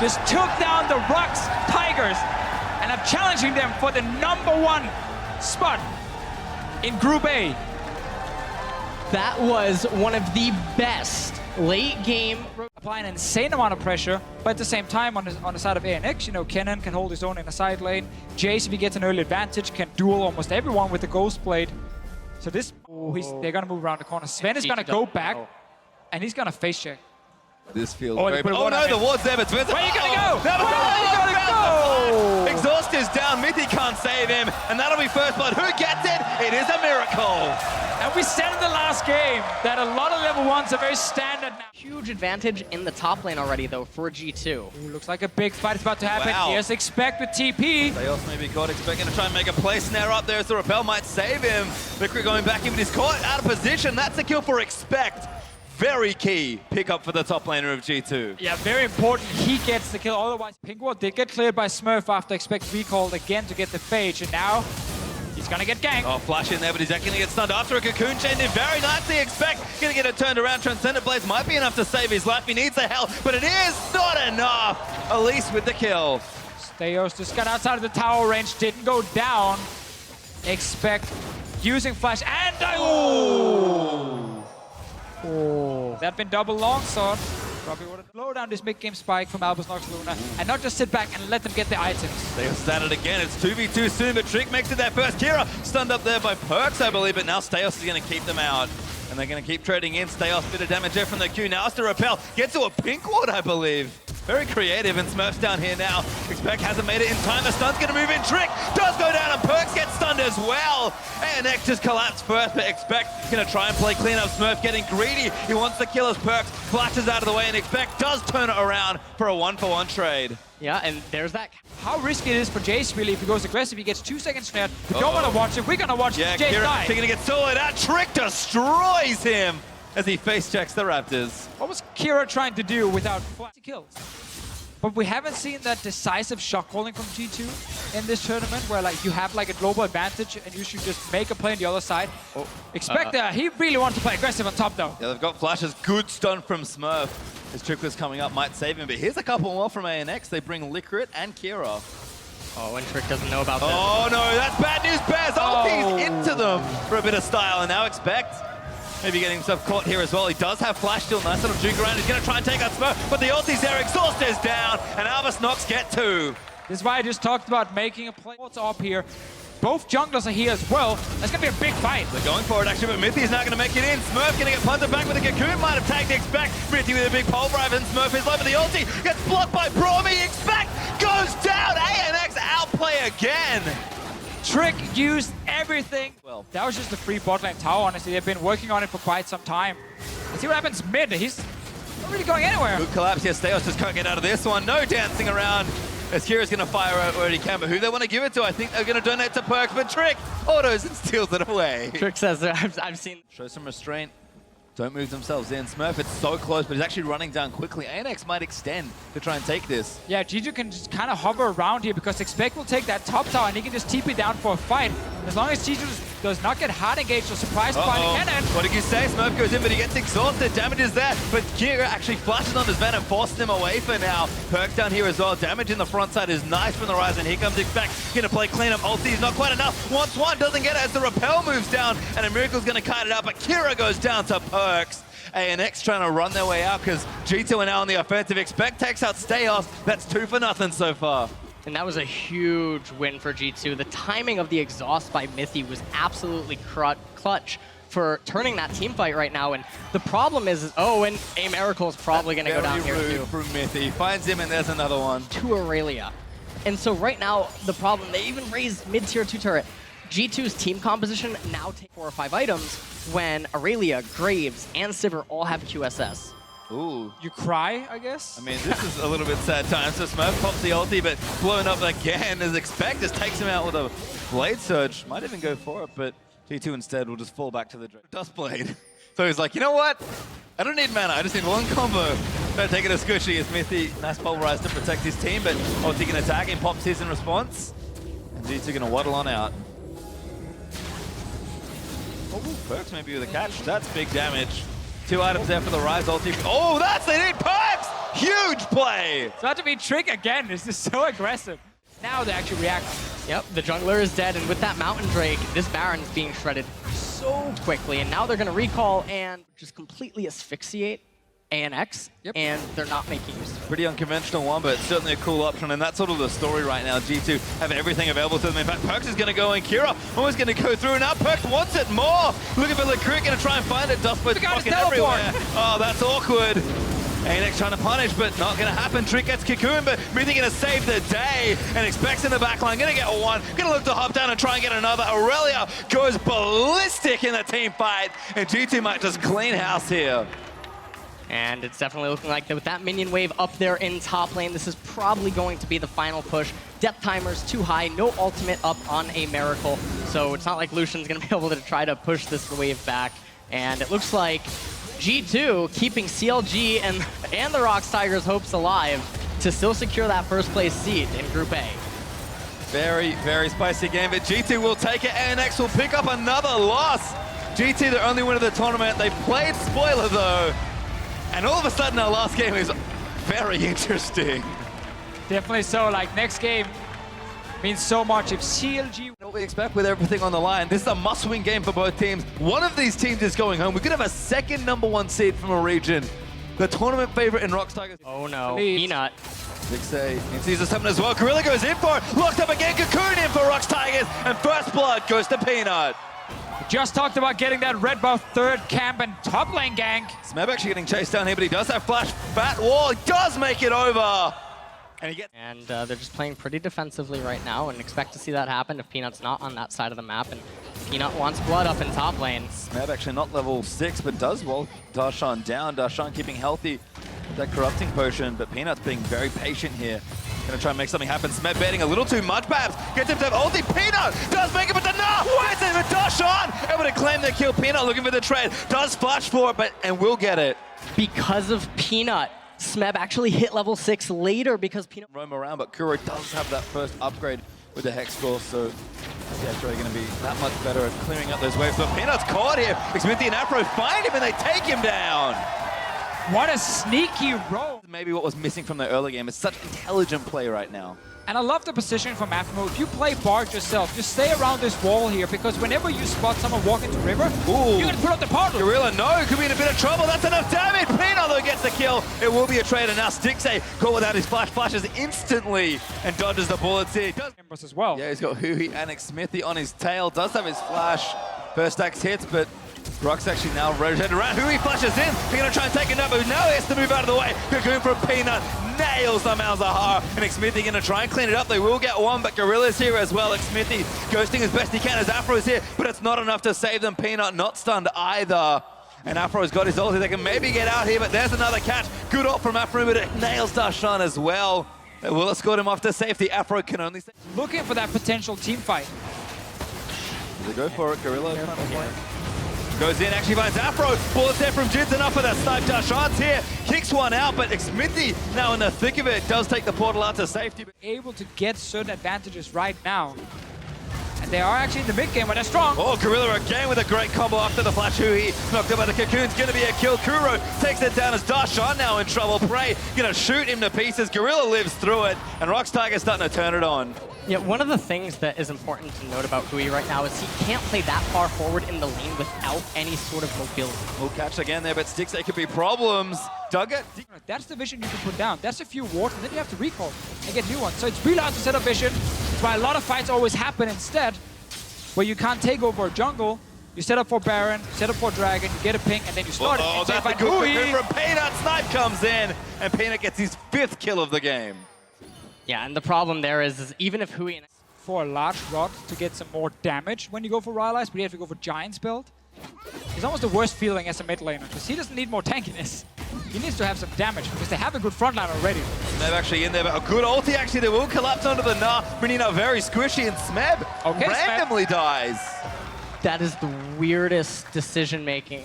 just took down the Rocks Tigers and are challenging them for the #1 spot in Group A. That was one of the best late game. Apply an insane amount of pressure, but at the same time on the side of ANX, you know, Kennen can hold his own in the side lane. Jace, if he gets an early advantage, can duel almost everyone with the Ghost Blade. So this, they're gonna move around the corner. Sven is gonna go back, and he's gonna face check. This feels very... Oh no, the ward's there, but Sven's... Where are you gonna go? Where are you gonna go? Exhaust is down, Mythy can't save him, and that'll be first blood. Who gets it? It is a Miracle. And we said in the last game that a lot of level 1s are very standard now. Huge advantage in the top lane already, though, for G2. Ooh, looks like a big fight is about to happen. Wow. Here's Expect with TP. They also maybe got expecting to try and make a play snare up there, so Repel might save him. Liquid going back in, but he's caught out of position. That's a kill for Expect. Very key pickup for the top laner of G2. Yeah, very important. He gets the kill. Otherwise, Pinkward did get cleared by Smurf after Expect recalled again to get the Phage, and now he's gonna get ganked. Oh, flash in there, but he's actually gonna get stunned after a cocoon chain in very nicely. Expect gonna get it turned around. Transcendent Blaze might be enough to save his life. He needs the help, but it is not enough. Elise with the kill. Steos just got outside of the tower range, didn't go down. Expect using flash and that'd been double longsword. Probably would have slowed down this mid-game spike from Albus Nox Luna and not just sit back and let them get the items. They have started again. It's 2v2 soon, but Trick makes it their first. Kira stunned up there by Perks, I believe, but now Steos is going to keep them out. And they're going to keep trading in. Steos, bit of damage there from the Q. Now has to repel. Get to a pink ward, I believe. Very creative, and Smurf's down here now. Expect hasn't made it in time. The stun's going to move in. Trick does go down, and Perks gets stunned as well. ANX just collapsed first, but Expect going to try and play clean up. Smurf getting greedy. He wants to kill his Perks. Flashes out of the way, and Expect does turn it around for a 1-for-1 trade. Yeah, and there's that. How risky it is for Jace, really, if he goes aggressive. He gets 2 seconds snared. We don't want to watch it. We're going to watch Yeah, Jace die. Kira going to get soloed out. Trick destroys him as he face checks the Raptors. What was Kira trying to do without kills? But we haven't seen that decisive shot calling from G2 in this tournament, where like you have like a global advantage and you should just make a play on the other side. Expect that he really wants to play aggressive on top though. Yeah, they've got flashes. Good stun from Smurf. His Trick was coming up, might save him. But here's a couple more from ANX. They bring Licrit and Kira. Oh, and Trick doesn't know about this. Oh no, that's bad news, Bears. Ulti's into them for a bit of style, and now Expect maybe getting himself caught here as well. He does have flash still. Nice little juke around. He's going to try and take out Smurf, but the ulti's there. Exhaust is down, and Alvis Nox get 2. This is why I just talked about making a play. What's up here? Both junglers are here as well. That's going to be a big fight. They're going for it actually, but Mithy's not going to make it in. Smurf going to get punted back with a Cocoon. Might have tagged Expect. Mithy with a big pulverizer, and Smurf is low, but the ulti gets blocked by Bromy. Expect goes down. ANX outplay again. Trick used everything. Well, that was just the free bot lane tower, honestly. They've been working on it for quite some time. Let's see what happens mid. He's not really going anywhere. Good collapse here. Steos just can't get out of this one. No dancing around as Kira's going to fire out where he can, but who they want to give it to, I think they're going to donate to Perks, but Trick autos and steals it away. Trick says, I've seen. Show some restraint. Don't move themselves in. Smurf, it's so close, but he's actually running down quickly. ANX might extend to try and take this. Yeah, G2 can just kind of hover around here because Expect will take that top tower and he can just TP down for a fight. As long as G2 does not get hard engaged or surprised by the cannon. What did you say? Smurf goes in, but he gets exhausted. Damage is there, but Kira actually flashes on his Venom, forcing him away for now. Perks down here as well. Damage in the front side is nice from the Rise, and here comes Expect. Gonna play cleanup. Ulti is not quite enough. Wants one, doesn't get it as the Repel moves down, and a Miracle's gonna kite it out, but Kira goes down to Perks. ANX trying to run their way out because G2 are now on the offensive. Expect takes out Steos. That's 2-for-0 so far. And that was a huge win for G2. The timing of the exhaust by Mithy was absolutely clutch for turning that team fight right now. And the problem is, and A Miracle is probably going to go down here too. From Mithy. Finds him and there's another one. To Aurelia. And so right now, the problem, they even raised mid-tier 2 turret. G2's team composition now take 4 or 5 items when Aurelia, Graves, and Sivir all have QSS. Ooh. You cry, I guess? I mean, this is a little bit sad time. So Smurf pops the ulti, but blown up again as Expect just takes him out with a Blade Surge. Might even go for it, but G2 instead will just fall back to the Dust Blade. So he's like, you know what? I don't need mana, I just need one combo. Don't take it as squishy as Mithy. Nice pulverize to protect his team, but ulti can attack and pops his in response. And G2 gonna waddle on out. Oh, Perks maybe with a catch. That's big damage. 2 items there for the Rise ulti. Oh, that's they need Perks! Huge play! It's about to be Trick again. This is so aggressive. Now they actually react. Yep, the jungler is dead, and with that Mountain Drake, this Baron is being shredded so quickly, and now they're going to recall and just completely asphyxiate ANX, and they're not making use of it. Pretty unconventional one, but certainly a cool option, and that's sort of the story right now. G2 have everything available to them. In fact, Perks is going to go in. Kira almost going to go through, and now Perks wants it more. Looking for Licrit, going to try and find it. Dustbird's fucking everywhere. Oh, that's awkward. ANX trying to punish, but not going to happen. Trick gets Cocoon, but Mithy going to save the day, and Expects in the backline. Going to get one. Going to look to hop down and try and get another. Aurelia goes ballistic in the team fight, and G2 might just clean house here. And it's definitely looking like that with that minion wave up there in top lane, this is probably going to be the final push. Depth timer's too high, no ultimate up on A Miracle, so it's not like Lucian's going to be able to try to push this wave back. And it looks like G2 keeping CLG and the Rocks Tigers' hopes alive to still secure that first place seed in Group A. Very, very spicy game, but G2 will take it. ANX will pick up another loss. G2, the only win of the tournament. They played spoiler though. And all of a sudden, our last game is very interesting. Definitely so. Like, next game means so much. If CLG... What we expect with everything on the line, this is a must-win game for both teams. One of these teams is going home. We could have a second #1 seed from a region. The tournament favorite in Rocks Tigers. Oh no, Peanut. Big say. He sees the summon as well. Gorilla goes in for it. Locked up again. Cocoon in for Rocks Tigers. And first blood goes to Peanut. Just talked about getting that red buff, third camp and top lane gank. Smeb actually getting chased down here, but he does have flash. Fat wall, he does make it over. And they're just playing pretty defensively right now and expect to see that happen if Peanut's not on that side of the map. And Peanut wants blood up in top lane. Smeb actually not level 6, but does well. Darshan down. Darshan keeping healthy with that corrupting potion, but Peanut's being very patient here. Gonna try and make something happen. Smeb baiting a little too much, perhaps. Gets him to have ulti. Peanut does make it, but it's in with Darshan. Able to claim the kill. Peanut looking for the trade. Does flash for it, and will get it. Because of Peanut, Smeb actually hit level 6 later because Peanut roam around, but Kuro does have that first upgrade with the Hex Score, so yeah, it's really going to be that much better at clearing up those waves. But Peanut's caught here. Smithy and Afro find him and they take him down. What a sneaky roll. Maybe what was missing from the early game is such intelligent play right now. And I love the position from Afmo. If you play Bard yourself, just stay around this wall here, because whenever you spot someone walk into river, you can put up the portal. Gorilla, no, could be in a bit of trouble. That's enough damage. Peanut, though, gets the kill. It will be a trade, and now Stixay caught without his flash. Flashes instantly and dodges the bullets here. Does as well. Yeah, he's got Hui and Smithy on his tail. Does have his flash. First axe hits, but Rock's actually now rotated around. Hui flashes in. They're going to try and take it up, but now he has to move out of the way. Cocoon from Peanut. Nails the Malzahar, and Smithy going to try and clean it up. They will get one, but Gorilla's here as well. Smithy ghosting as best he can as Afro's here, but it's not enough to save them. Peanut not stunned either. And Afro's got his ulti. They can maybe get out here, but there's another catch. Good ult from Afro, but it nails Darshan as well. They will escort him off to safety. Afro can only save. Looking for that potential team fight. They go for it. Gorilla goes in, actually finds Afro. Bullets there from Jids, enough for that snipe. Darshan's here, kicks one out, but Smithy now in the thick of it does take the portal out to safety. Able to get certain advantages right now. And they are actually in the mid game, but they're strong. Oh, Gorilla again with a great combo after the flash. Hui knocked up by the Cocoon's gonna be a kill. Kuro takes it down as Darshan now in trouble. Prey gonna shoot him to pieces. Gorilla lives through it, and Rock's Tiger's starting to turn it on. Yeah, one of the things that is important to note about Hui right now is he can't play that far forward in the lane without any sort of mobility. We'll catch again there, but Stixay could be problems. Dugget. That's the vision you can put down. That's a few wards, and then you have to recall and get new ones. So it's really hard to set up vision. That's why a lot of fights always happen instead, where you can't take over a jungle. You set up for Baron, set up for Dragon, you get a ping, and then you start it. Oh, that's a good from Peanut. Snipe comes in, and Peanut gets his 5th kill of the game. Yeah, and the problem there is even if Hui... For a large rod to get some more damage when you go for Rylai's, but you have to go for Giant's build. It's almost the worst feeling as a mid laner, because he doesn't need more tankiness. He needs to have some damage, because they have a good frontline already. Smeb actually in there, but a good ulti actually. They will collapse onto the Gnar, bringing up very squishy, and Smeb randomly dies. That is the weirdest decision-making.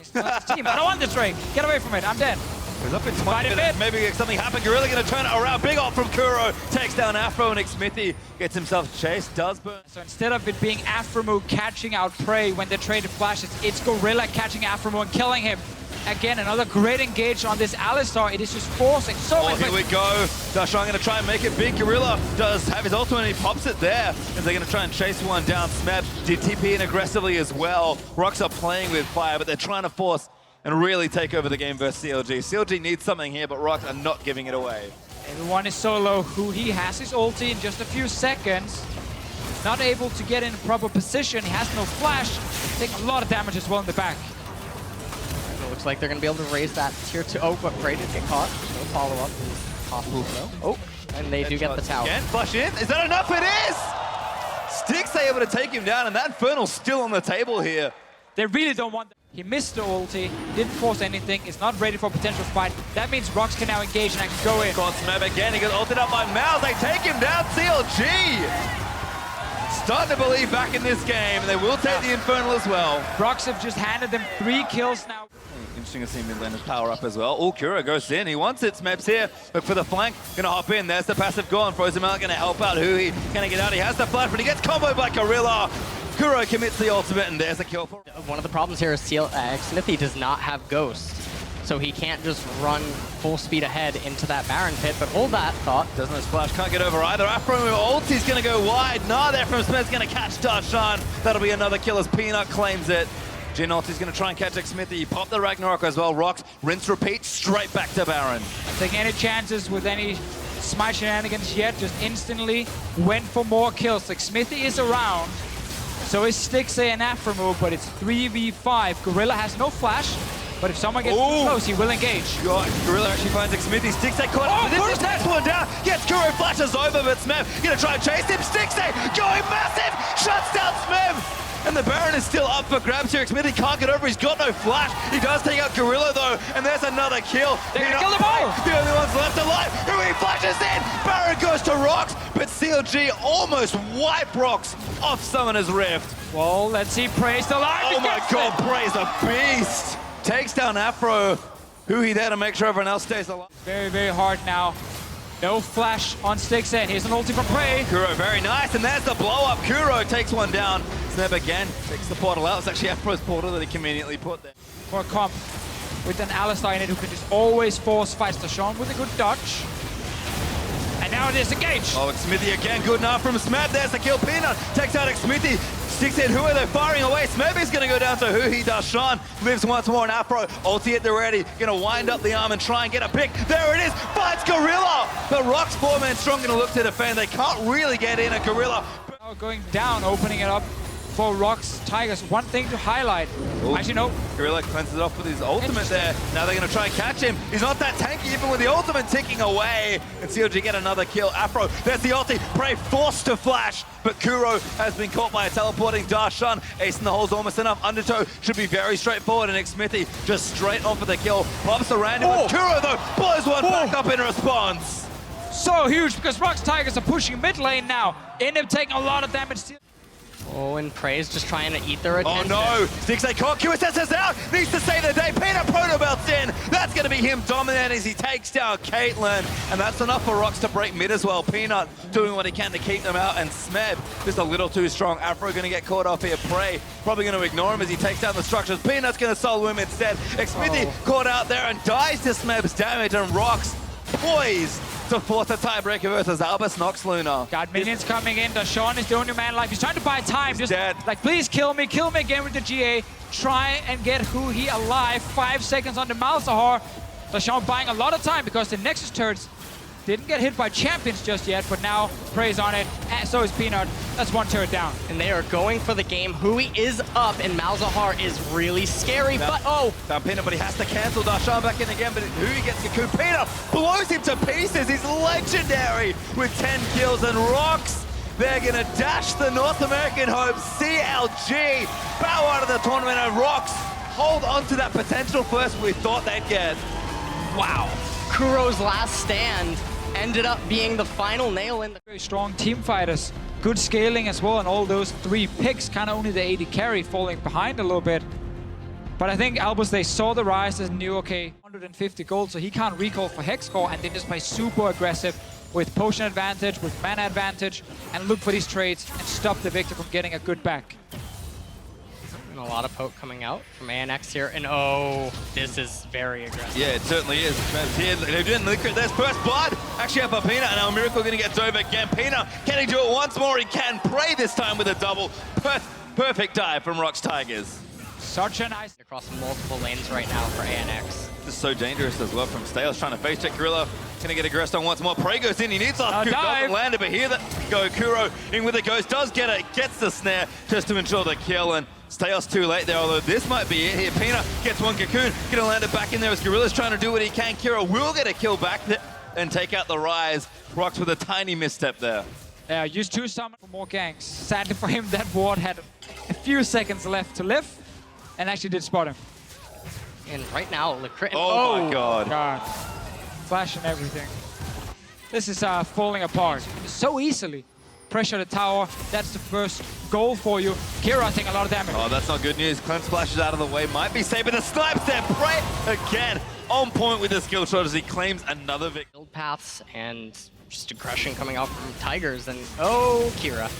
Team, I don't want this Drake. Get away from it. I'm dead. He's up in 20 minutes. Maybe something happened. Gorilla going to turn it around. Big ult from Kuro. Takes down Afro, and Smithy gets himself chased. Does burn. So instead of it being Afromu catching out Prey when they traded flashes, it's Gorilla catching Afromu and killing him. Again, another great engage on this Alistar. It is just forcing so much. Here we go. Darshan going to try and make it big. Gorilla does have his ultimate, and he pops it there. And they're going to try and chase one down. Smeb did TP in aggressively as well. Rocks are playing with fire, but they're trying to force and really take over the game versus CLG. CLG needs something here, but Rocks are not giving it away. Everyone is solo. He has his ulti in just a few seconds. Not able to get in proper position. He has no flash. Taking a lot of damage as well in the back. It looks like they're going to be able to raise that tier 2. Oh, but Prey did get caught. No follow-up. Possible though. Oh, and they do get the tower. Again, flush in. Is that enough? It is! Styx able to take him down, and that Infernal's still on the table here. They really don't want that. He missed the ulti, didn't force anything, is not ready for a potential fight. That means Rocks can now engage and actually go in. Got Smeb again, he got ulted up by Mal. They take him down, CLG! Starting to believe back in this game, and they will take the Infernal as well. Rocks have just handed them 3 kills now. Interesting to see mid laner's power up as well. Oh, Kuro goes in, he wants it, Smeb's here. Look for the flank, gonna hop in, there's the passive gone. Frozen Mal gonna help out Hui, gonna get out, he has the flash, but he gets comboed by Gorilla. Kuro commits the ultimate, and there's a kill for him. One of the problems here is Smithy does not have Ghost, so he can't just run full speed ahead into that Baron pit, but hold that thought. Doesn't have splash, can't get over either. Afro ulti's gonna go wide. Nah, there from Smith's gonna catch Darshan. That'll be another kill as Peanut claims it. Jin ulti's gonna try and catch Smithy. He popped the Ragnarok as well. Rocks, rinse, repeat, straight back to Baron. Taking any chances with any smite shenanigans yet, just instantly went for more kills. Like Smithy is around. So it's Stixxay and Afro move, but it's 3v5. Gorilla has no flash, but if someone gets too close, he will engage. God, Gorilla actually finds Xmithy. Stixxay caught up. This is next one down. Gets Kuro, flashes over, but Smeb gonna try and chase him. Stixxay going massive, shuts down Smeb. And the Baron is still up for grabs here. Xmithy can't get over, he's got no flash. He does take out Gorilla though, and there's another kill. They're gonna kill them all! The only ones left alive. Rui flashes in. Baron goes to Rocks, but CLG almost wipe Rocks off Summoner's Rift. Well, let's see Prey still alive. Oh my god, Prey's a beast. Takes down Afro. Huhi there to make sure everyone else stays alive. Very, very hard now. No flash on Stixxay. Here's an ulti from Prey. Kuro, very nice, and there's the blow up. Kuro takes one down. Snap again, takes the portal out. It's actually Afro's portal that he conveniently put there. For a comp with an Alistar in it who can just always force fights Dashawn with a good dodge. And now it is engaged. Oh, Xmithy again, good enough from Smeb. There's the kill. Peanut takes out Xmithy. Sticks in Huhi, they're firing away. Smeb is going to go down to Huhi. Dashawn lives once more in Afro. Ulti at the ready. Going to wind up the arm and try and get a pick. There it is. Finds Gorilla. But Rock's 4-man strong going to look to defend. They can't really get in a Gorilla. Now going down, opening it up for Rocks Tigers. One thing to highlight. Ooh. Actually, no. Gorilla cleanses it off with his ultimate there. Now they're going to try and catch him. He's not that tanky even with the ultimate ticking away. And CLG get another kill. Afro, there's the ulti. Prey forced to flash. But Kuro has been caught by a teleporting Darshan. Ace in the hole's almost enough. Undertow should be very straightforward. And Xmithy just straight on for the kill. Pops around him with Kuro though. Blows one back up in response. So huge because Rocks Tigers are pushing mid lane now. End up taking a lot of damage. Oh, and Prey's just trying to eat their attention. Oh no! Stixxay caught, QSS is out! Needs to save the day, Peanut Proto Belt's in! That's gonna be him dominating as he takes down Caitlyn. And that's enough for Rocks to break mid as well. Peanut doing what he can to keep them out, and Smeb just a little too strong. Afro gonna get caught off here. Prey probably gonna ignore him as he takes down the structures. Peanut's gonna solo him instead. Xmithy caught out there and dies to Smeb's damage, and Rocks poised to force a tiebreaker versus Albus Nox Luna. Got minions coming in. Dashawn is the only man alive. He's trying to buy time. He's just dead. like, please kill me again with the GA. Try and get Huhi alive. 5 seconds on the Malzahar. Dashawn buying a lot of time because the Nexus turrets didn't get hit by champions just yet, but now Prey's on it, and so is Peanut. That's one turret down. And they are going for the game. Huhi is up, and Malzahar is really scary, but Found Peanut, but he has to cancel Darshan back in again, but Huhi gets Cocoon. Peanut blows him to pieces. He's legendary with 10 kills, and Rocks, they're gonna dash the North American hope. CLG bow out of the tournament, and Rocks hold on to that potential first we thought they'd get. wow. Kuro's last stand ended up being the final nail in the... Very strong team fighters. Good scaling as well, and all those 3 picks, kind of only the AD carry falling behind a little bit. But I think Albus, they saw the rise and knew, okay, 150 gold, so he can't recall for Hexcore, and they just play super aggressive with potion advantage, with mana advantage, and look for these trades and stop the Victor from getting a good back. And a lot of poke coming out from ANX here, and oh, this is very aggressive. Yeah, it certainly is. Here, they're doing Liquid. There's first blood. Actually up for Peanut, and now Miracle going to get Dove again. Peanut, can he do it once more? He can. Prey this time with a double. Perfect dive from Rocks Tigers. Such a nice... Across multiple lanes right now for ANX. This is so dangerous as well from Stales trying to face check Gorilla. Gonna get aggressed on once more. Prey goes in, he needs off. Doesn't land it, but here that go Kuro in with the ghost, does get it, gets the snare just to ensure the kill, and Stales too late there, although this might be it here. Peanut gets one Cocoon, gonna land it back in there as Gorilla's trying to do what he can. Kuro will get a kill back there and take out the Rise. Rocks with a tiny misstep there. Yeah, used 2 summon for more ganks. Sadly for him, that ward had a few seconds left to live, and actually did spot him. And right now, Licrit... Oh my god. Flash and everything. This is falling apart so easily. Pressure the tower, that's the first goal for you. Kira taking a lot of damage. Oh, that's not good news. Clem splashes out of the way, might be safe, but the snipes there. Prey again on point with the skill shot as he claims another victory. Build paths and just aggression coming out from Tigers, and oh, Kira.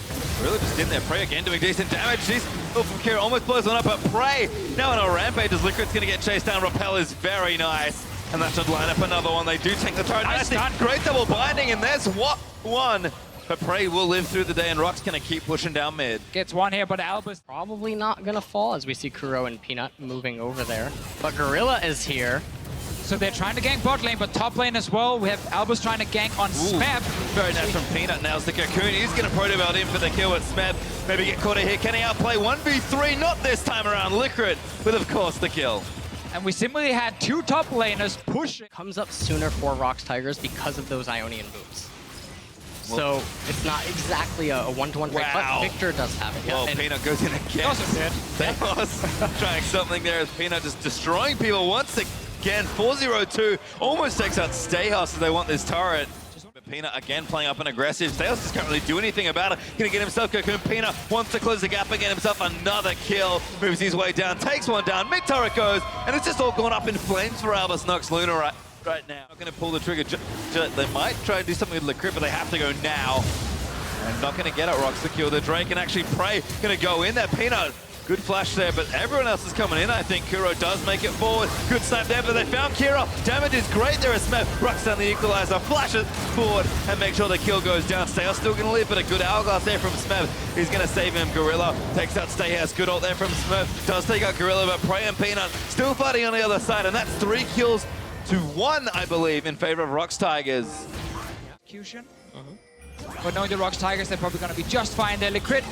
Really just in there. Prey again doing decent damage. She's from Kira, almost blows one up, but Prey now in a rampage as Liquid's going to get chased down. Repel is very nice, and that should line up another one. They do take the turret. Nice. Great double binding, and there's one. But Prey will live through the day, and Rock's going to keep pushing down mid. Gets one here, but Albus Probably not gonna fall as we see Kuro and Peanut moving over there. But Gorilla is here. So they're trying to gank bot lane, but top lane as well. We have Albus trying to gank on Smeb. Very nice from Peanut. Nails the Cocoon. He's going to protobelt in for the kill with Smeb. Maybe get caught here. Can he outplay 1v3? Not this time around. Liquid with, of course, the kill. And we simply had two top laners pushing. Comes up sooner for Rox Tigers because of those Ionian boots. So it's not exactly a one-to-one fight, but Victor does have it. Well, and Peanut goes in again. Theos trying something there as Peanut just destroying people once again. 4-0-2 almost takes out Stayhouse as they want this turret. But Peanut again playing up and aggressive. Stayhouse just can't really do anything about it. Gonna get himself Cocoon. Peanut wants to close the gap and get himself another kill. Moves his way down, takes one down. Mid turret goes, and it's just all gone up in flames for Albus Nox Luna right now. Not going to pull the trigger. They might try and do something with Liquid, but they have to go now. And not going to get it. Rock secure the Drake and actually Prey going to go in there. Peanut, good flash there, but everyone else is coming in. I think Kuro does make it forward. Good snap there, but they found Kira. Damage is great there as Smeb rocks down the equalizer, flashes forward and make sure the kill goes down. Stayhouse still going to live, but a good hourglass there from Smeb. He's going to save him. Gorilla takes out Stayhouse. Good ult there from Smeb. Does take out Gorilla, but Prey and Peanut still fighting on the other side, and that's 3 kills to 1, I believe, in favor of Rox Tigers. Execution. But knowing the Rox Tigers, they're probably going to be just fine there. Liquid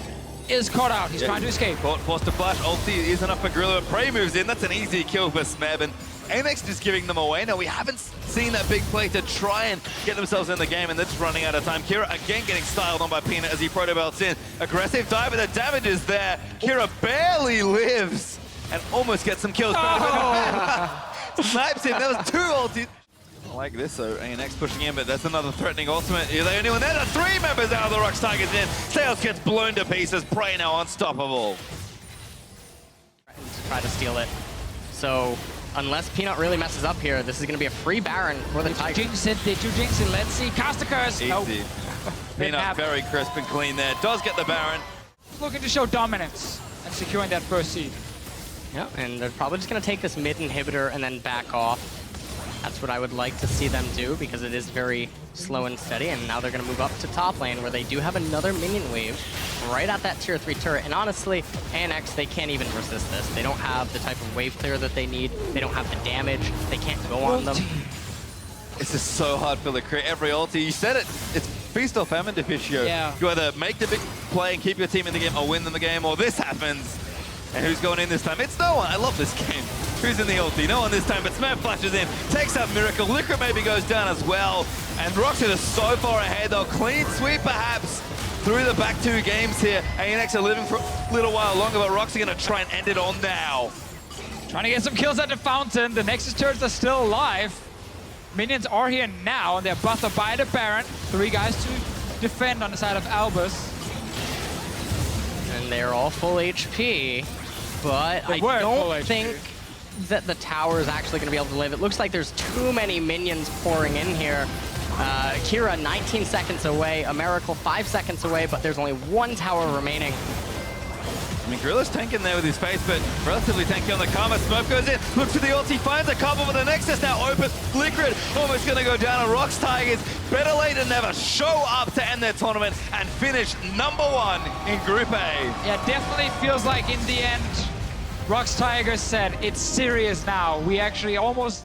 is caught out. He's trying to escape. Forced to flash. Ulti is enough for Gorilla. Prey moves in. That's an easy kill for Smeb. And Amex just giving them away. Now, we haven't seen that big play to try and get themselves in the game, and they're just running out of time. Kira again getting styled on by Peanut as he protobelts in. Aggressive dive, but the damage is there. Kira barely lives and almost gets some kills. Snipes him. That was 2 ultis. I like this, so ANX pushing in, but that's another threatening ultimate. Are they only one there? The 3 members out of the Rox Tigers in. Sales gets blown to pieces. Prey now unstoppable. try to steal it. So unless Peanut really messes up here, this is going to be a free Baron for the Tigers. Jinx it, they do jinx it. Let's see. Cast a curse. Easy. Nope. Peanut very crisp and clean there. Does get the Baron. Looking to show dominance and securing that first seed. Yeah, and they're probably just going to take this mid inhibitor and then back off. That's what I would like to see them do because it is very slow and steady. And now they're going to move up to top lane where they do have another minion wave right at that tier 3 turret. And honestly, ANX, they can't even resist this. They don't have the type of wave clear that they need. They don't have the damage. They can't go on them. It's just so hard for the create every ulti. You said it. It's feast or famine, Deficio. Yeah. You either make the big play and keep your team in the game or win them the game, or this happens. And who's going in this time? It's no one. I love this game. Who's in the ulti? No one this time, but Smeb flashes in, takes out Miracle. Liquid maybe goes down as well. And Roxy is so far ahead. They'll clean sweep perhaps through the back 2 games here. ANX are living for a little while longer, but Roxy going to try and end it on now. Trying to get some kills at the fountain. The Nexus turrets are still alive. Minions are here now, and they're buffed by the Baron. 3 guys to defend on the side of Albus. And they're all full HP, but I don't think that the tower is actually going to be able to live. It looks like there's too many minions pouring in here. Kira 19 seconds away, a Miracle 5 seconds away, but there's only 1 tower remaining. I mean, Gorilla's tanking there with his face, but relatively tanky on the Karma. Smoke goes in, looks for the ulti, finds a couple, but the Nexus now open. Liquid almost going to go down, and Rox Tigers, better late than never, show up to end their tournament and finish #1 in Group A. Yeah, definitely feels like in the end, Rox Tigers said, it's serious now. We actually almost